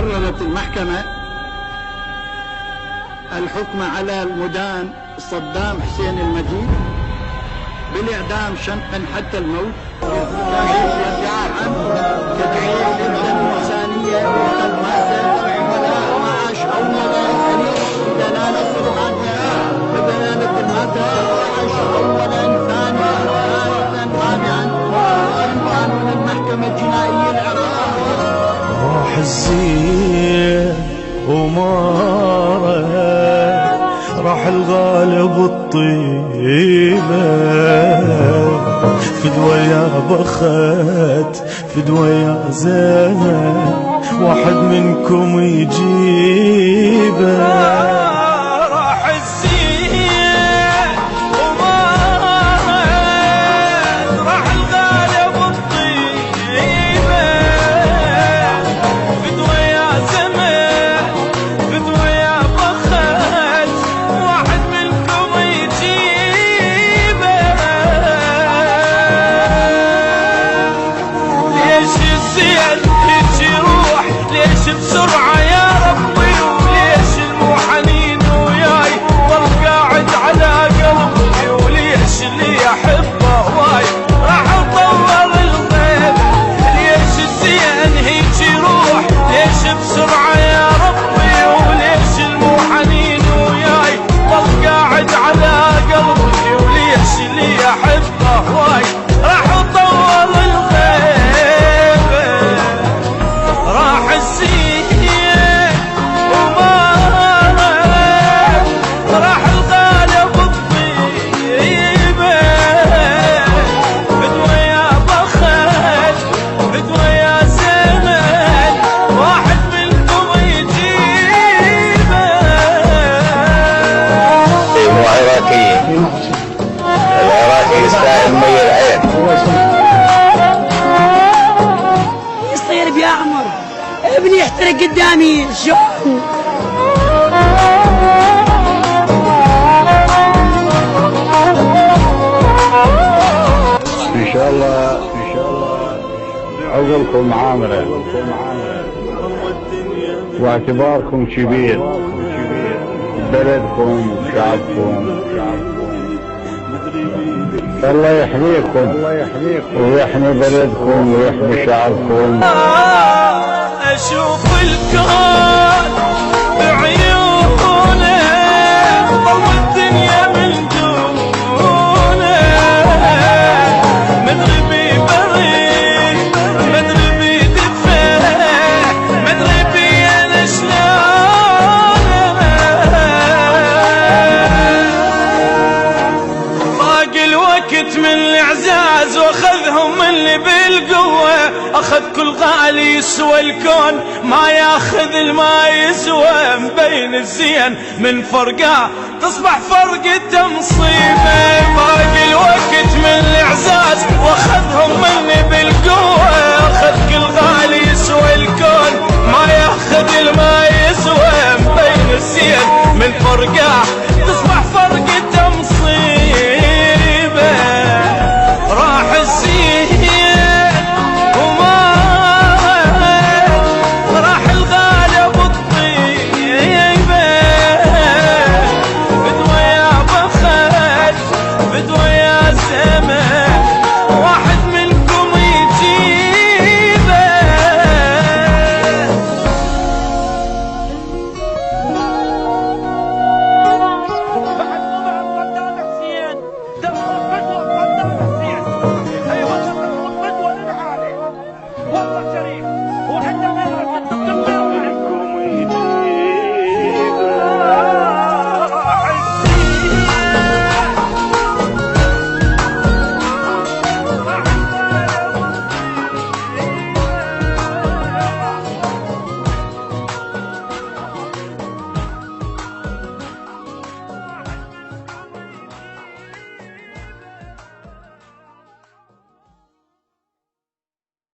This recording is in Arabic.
قررت المحكمة الحكم على المدان صدام حسين المجيد بالإعدام شنقا حتى الموت. كان يدعى عن تدعيم للإنسانية وقد مات ولا معاش أولا دلالة المادة بدلالة المادة معاش أولا ثانيا ثالثا رابعا قانون المحكمة الجنائية العراقية. راح الزين ومارة راح الغالب الطيبة فدوى يا بخت فدوى يا زين واحد منكم يجيبه. بسرعة يا ربي وليش المحنين وياي ضل قاعد على قلبي وليش اللي أحبه واي راح أطور الغيب ليش الزين هيك يروح ليش بسرعة يا ربي وليش المحنين وياي ضل قاعد على قلبي وليش اللي أحبه واي راح أطور الغيب راح الزين العراقي يستاهل مي العين. يصير بيعمر ابني يحترق قدامي شو ان شاء الله عقلكم عامرة واعتباركم كبير بلدكم وشعبكم الله يحميكم ويحمي بلدكم ويحمي شعبكم. اشوف الكون بعيونه ضو الدنيا من دونه مدري ببريء مدري بدفه مدري بي انا شلون ضاق الوقت من الاعزاز واخذهم مني بالقوه اخذ كل غالي يسوى الكون ما ياخذ الما يسوى مبين الزين من فرقه تصبح فرقته مصيبه باقي الوقت من الاعزاز واخذهم مني بالقوه اخذ كل غالي